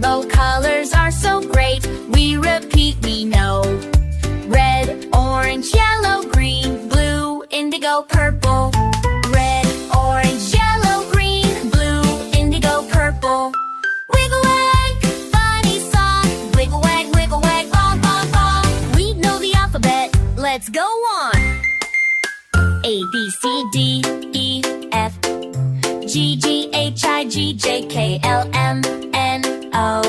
Rainbow colors are so great. We repeat, we know. Red, orange, yellow, green, blue, indigo, purple. Red, orange, yellow, green, blue, indigo, purple. Wiggle-wag, funny song. Wiggle-wag, wiggle-wag, bong, bong, bong. We know the alphabet. Let's go on. A, B, C, D, E, F, G, G, H, I, J, K, L, M, N, O,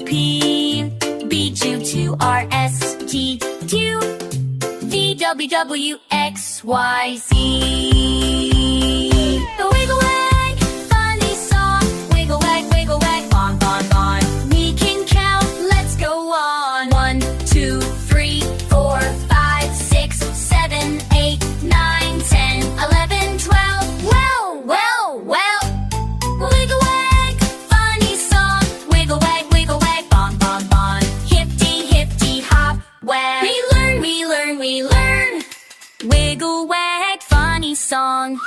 P, B, Q, Q, R, S, T, U, V, W, W, X, Y, Z. The Wiggle-Wag, funny song. Wiggle-wag, wiggle-wag, bon, bon, bon. We can count, let's go on. 1, 2, 3, 4, 5, 6, 7, 8, 9, 10, 11, 12. Well, well, well. Wiggle-wag, funny song. Wiggle-wag, wiggle-wag, bon, bon, bon. Hipty-hipty-hop-wag. We learn, we learn, we learn. Wiggle-wag, funny song.